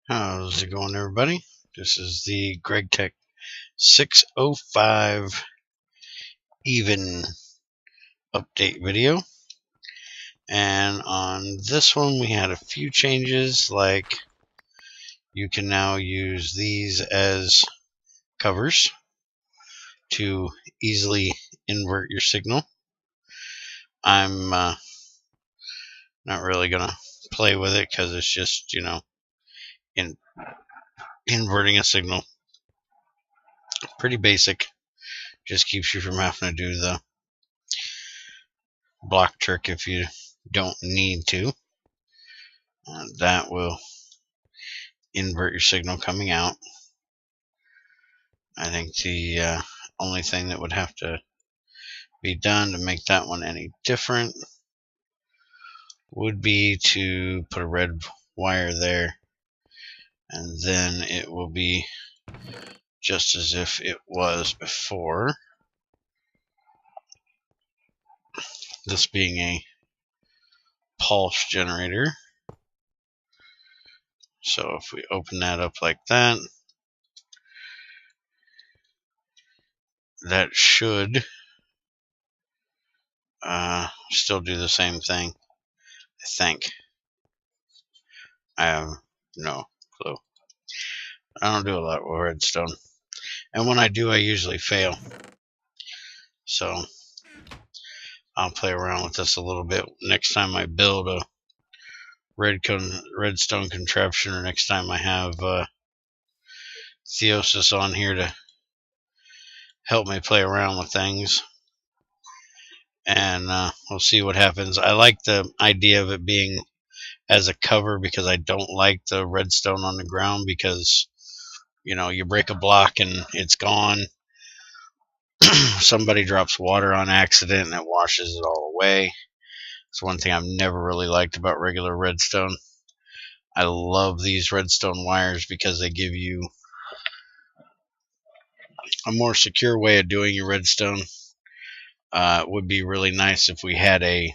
How's it going, everybody? This is the Gregtech 605 even update video, and on this one we had a few changes, like you can now use these as covers to easily invert your signal. I'm not really gonna play with it because it's just, inverting a signal. Pretty basic. Just keeps you from having to do the block trick if you don't need to. That will invert your signal coming out. I think the only thing that would have to be done to make that one any different would be to put a red wire there, and then it will be just as if it was before. This being a pulse generator. So if we open that up like that, that should still do the same thing, I think. I have no clue. I don't do a lot with redstone, and when I do, I usually fail. So I'll play around with this a little bit next time I build a redstone contraption, or next time I have Theosis on here to help me play around with things, and we'll see what happens. I like the idea of it being as a cover because I don't like the redstone on the ground, because you break a block and it's gone. Somebody drops water on accident and it washes it all away. It's one thing I've never really liked about regular redstone. I love these redstone wires because they give you a more secure way of doing your redstone. It would be really nice if we had a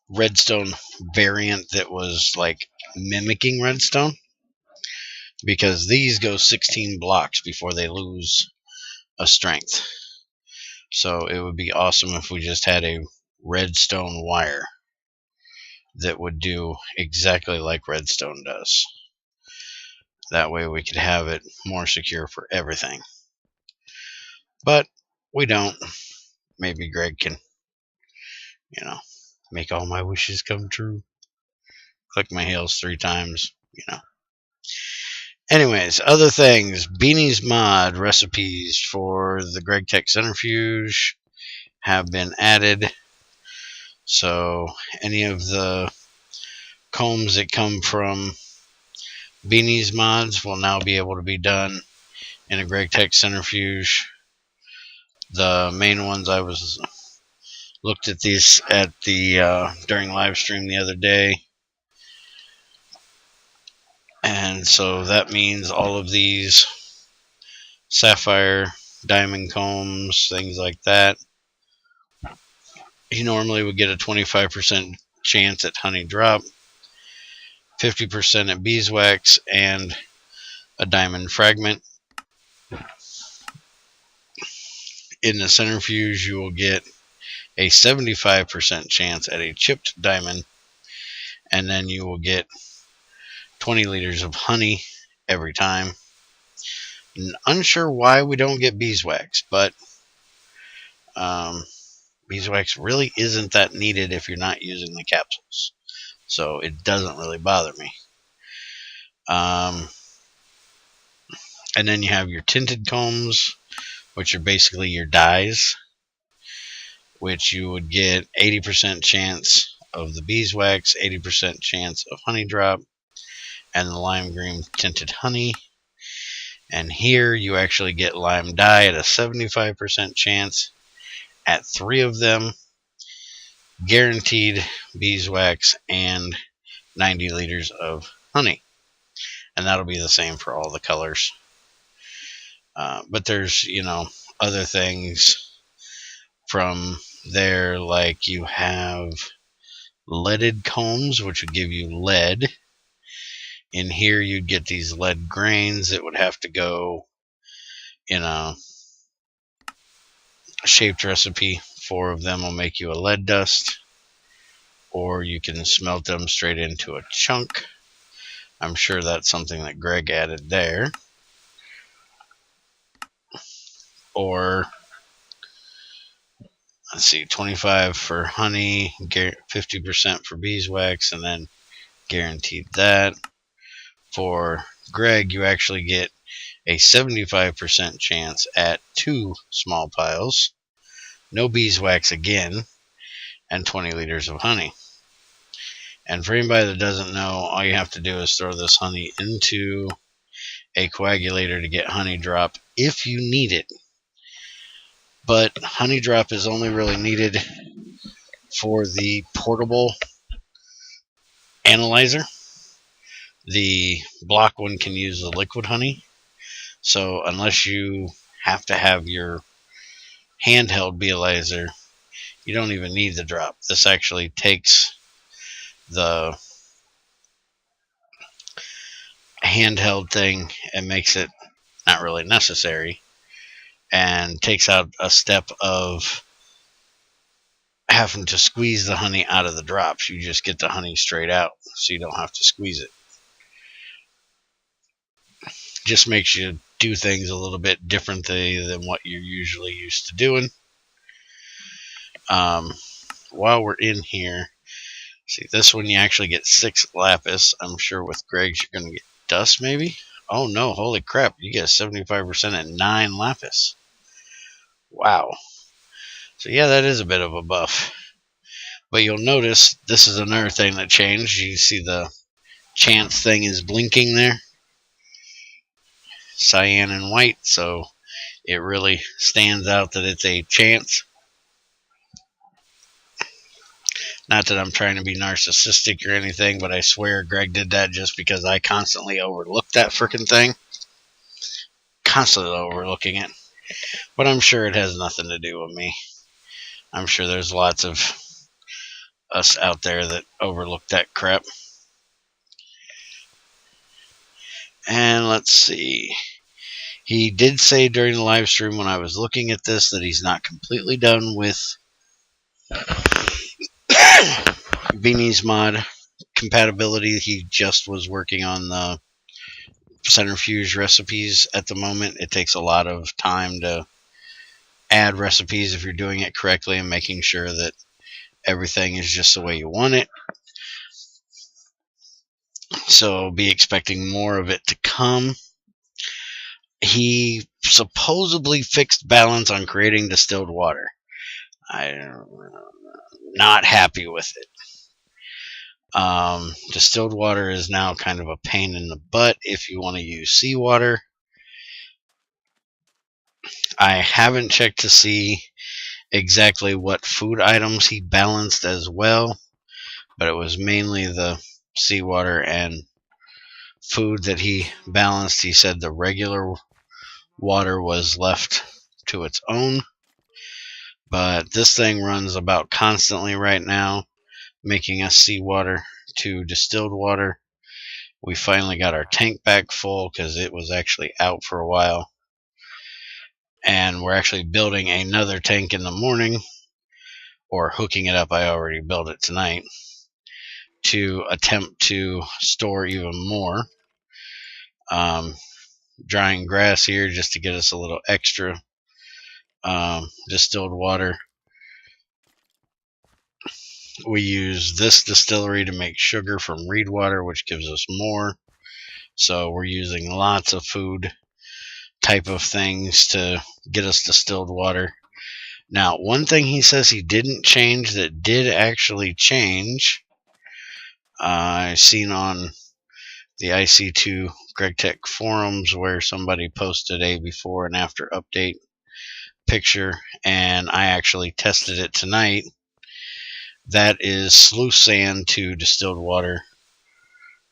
redstone variant that was like mimicking redstone, because these go 16 blocks before they lose a strength. So it would be awesome if we just had a redstone wire that would do exactly like redstone does. That way we could have it more secure for everything. But we don't. Maybe Greg can, make all my wishes come true. Click my heels 3 times, Anyways, other things. Beanie's mod recipes for the Gregtech centrifuge have been added. So any of the combs that come from Beanie's mods will now be able to be done in a Gregtech centrifuge. The main ones, I looked at these at the during live stream the other day, and so that means all of these sapphire, diamond combs, things like that, you normally would get a 25% chance at honey drop, 50% at beeswax, and a diamond fragment. In the centrifuge, you will get a 75% chance at a chipped diamond, and then you will get 20 liters of honey every time. Unsure why we don't get beeswax, but beeswax really isn't that needed if you're not using the capsules, so it doesn't really bother me. And then you have your tinted combs, which are basically your dyes, which you would get 80% chance of the beeswax, 80% chance of honey drop, and the lime green tinted honey. And here you actually get lime dye at a 75% chance at 3 of them, guaranteed beeswax, and 90 liters of honey. And that'll be the same for all the colors. But there's, other things from there, like you have leaded combs, which would give you lead. In here, you'd get these lead grains that would have to go in a shaped recipe. 4 of them will make you a lead dust, or you can smelt them straight into a chunk. I'm sure that's something that Greg added there. Or, let's see, 25 for honey, 50% for beeswax, and then guaranteed that. For Greg, you actually get a 75% chance at 2 small piles, no beeswax again, and 20 liters of honey. And for anybody that doesn't know, all you have to do is throw this honey into a coagulator to get honey drop if you need it. But honey drop is only really needed for the portable analyzer. The block one can use the liquid honey. So unless you have to have your handheld analyzer, you don't even need the drop. This actually takes the handheld thing and makes it not really necessary, and takes out a step of having to squeeze the honey out of the drops. You just get the honey straight out, so you don't have to squeeze it. Just makes you do things a little bit differently than what you're usually used to doing. While we're in here, see, this one you actually get 6 lapis. I'm sure with Greg's you're going to get dust maybe. Oh no, holy crap, you get 75% at 9 lapis. Wow. So yeah, that is a bit of a buff. But you'll notice this is another thing that changed. You see the chance thing is blinking there. Cyan and white, so it really stands out that it's a chance. Not that I'm trying to be narcissistic or anything, but I swear Greg did that just because I constantly overlooked that freaking thing. Constantly overlooking it. But I'm sure it has nothing to do with me. I'm sure there's lots of us out there that overlook that crap. And let's see. He did say during the live stream when I was looking at this that he's not completely done with Beanie's mod compatibility. He just was working on the centrifuge recipes at the moment. It takes a lot of time to add recipes if you're doing it correctly and making sure that everything is just the way you want it. So be expecting more of it to come. He supposedly fixed balance on creating distilled water. I'm not happy with it. Distilled water is now kind of a pain in the butt if you want to use seawater. I haven't checked to see exactly what food items he balanced as well, but it was mainly the seawater and food that he balanced. He said the regular water was left to its own, but this thing runs about constantly right now, making us seawater to distilled water. We finally got our tank back full because it was actually out for a while, and we're actually building another tank in the morning, or hooking it up. I already built it tonight to attempt to store even more. Drying grass here just to get us a little extra distilled water. We use this distillery to make sugar from reed water, which gives us more. So we're using lots of food type of things to get us distilled water. Now, one thing he says he didn't change that did actually change, I've seen on the IC2 Gregtech forums where somebody posted a before and after update picture, and I actually tested it tonight. That is sluice sand to distilled water,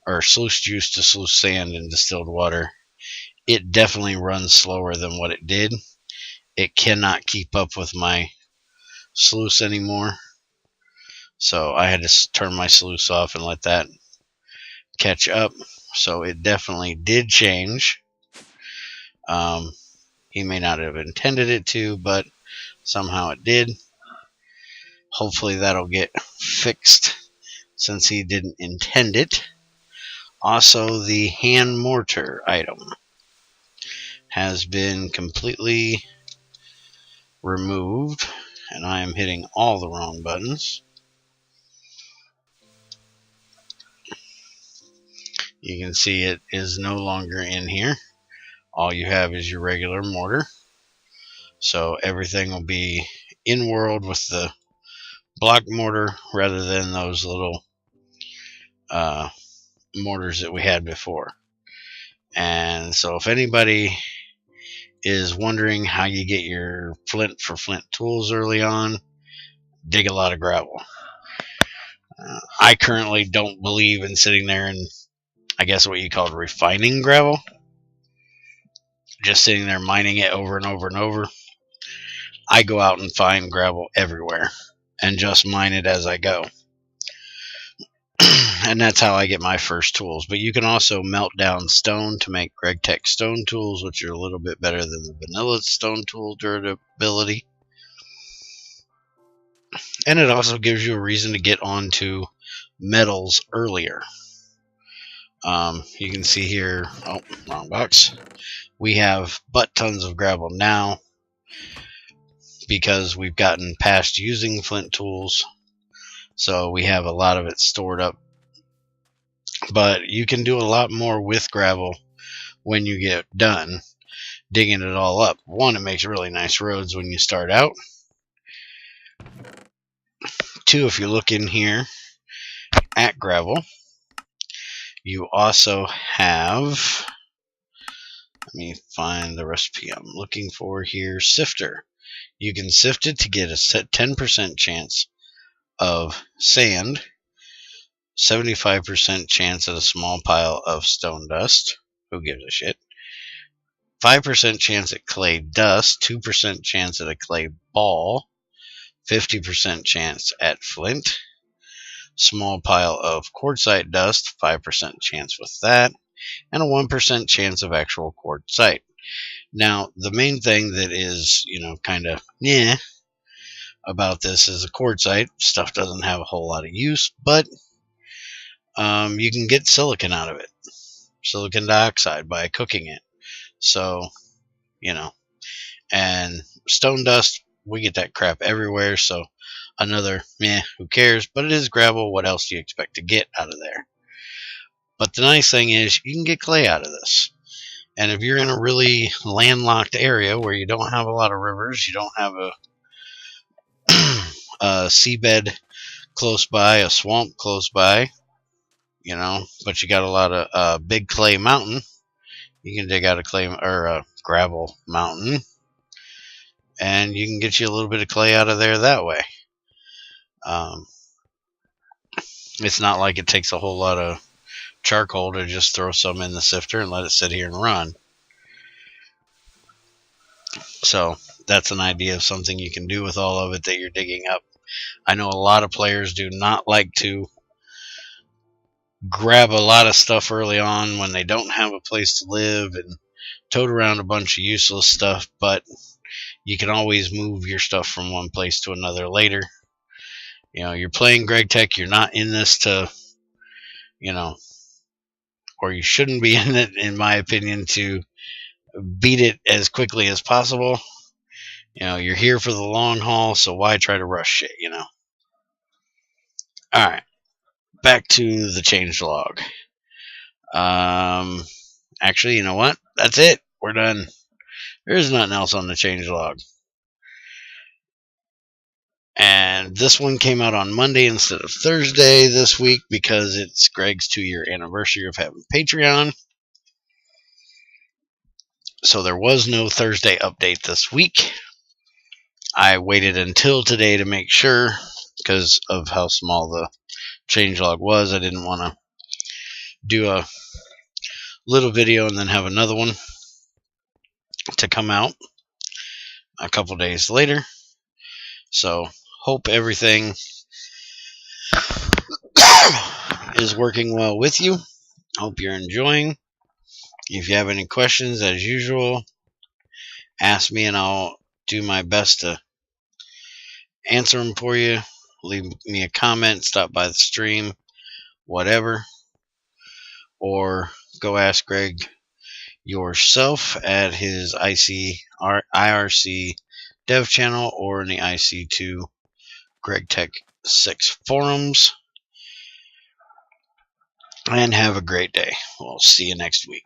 or sluice juice to sluice sand and distilled water. It definitely runs slower than what it did. It cannot keep up with my sluice anymore, so I had to turn my sluice off and let that catch up. So it definitely did change. He may not have intended it to, but somehow it did. Hopefully that'll get fixed since he didn't intend it. Also, the hand mortar item has been completely removed, and I am hitting all the wrong buttons. You can see it is no longer in here. All you have is your regular mortar. So everything will be in world with the block mortar rather than those little mortars that we had before. And so if anybody is wondering how you get your flint for flint tools early on, dig a lot of gravel. I currently don't believe in sitting there and, I guess what you call refining gravel. Just sitting there mining it over and over and over. I go out and find gravel everywhere and just mine it as I go. And that's how I get my first tools. But you can also melt down stone to make Gregtech stone tools, which are a little bit better than the vanilla stone tool durability. And it also gives you a reason to get onto metals earlier. You can see here, oh, wrong box. We have butt tons of gravel now because we've gotten past using flint tools. So we have a lot of it stored up. But you can do a lot more with gravel when you get done digging it all up. One, it makes really nice roads when you start out. Two, if you look in here at gravel, you also have, let me find the recipe I'm looking for here, sifter. You can sift it to get a 10% chance of sand, 75% chance at a small pile of stone dust. Who gives a shit? 5% chance at clay dust, 2% chance at a clay ball, 50% chance at flint, small pile of quartzite dust, 5% chance with that, and a 1% chance of actual quartzite. Now, the main thing that is, kind of about this is the quartzite. Stuff doesn't have a whole lot of use, but you can get silicon out of it. Silicon dioxide by cooking it. So, and stone dust, we get that crap everywhere. So another, who cares? But it is gravel. What else do you expect to get out of there? But the nice thing is you can get clay out of this. And if you're in a really landlocked area where you don't have a lot of rivers, you don't have a seabed close by, a swamp close by, but you got a lot of big clay mountain, you can dig out a clay or a gravel mountain, and you can get you a little bit of clay out of there that way. It's not like it takes a whole lot of charcoal to just throw some in the sifter and let it sit here and run. So that's an idea of something you can do with all of it that you're digging up. I know a lot of players do not like to grab a lot of stuff early on when they don't have a place to live and tote around a bunch of useless stuff, but you can always move your stuff from one place to another later. You're playing Gregtech, you're not in this to, or you shouldn't be in it, in my opinion, to beat it as quickly as possible. You're here for the long haul, so why try to rush shit, Alright, back to the changelog. Actually, you know what? That's it. We're done. There's nothing else on the changelog. And this one came out on Monday instead of Thursday this week because it's Greg's 2-year anniversary of having Patreon. So there was no Thursday update this week. I waited until today to make sure because of how small the changelog was. I didn't want to do a little video and then have another one to come out a couple days later. So hope everything is working well with you. Hope you're enjoying. If you have any questions, as usual, ask me and I'll do my best to answer them for you. Leave me a comment, stop by the stream, whatever. Or go ask Greg yourself at his IRC dev channel or in the IC2 Gregtech 6 forums. And have a great day. We'll see you next week.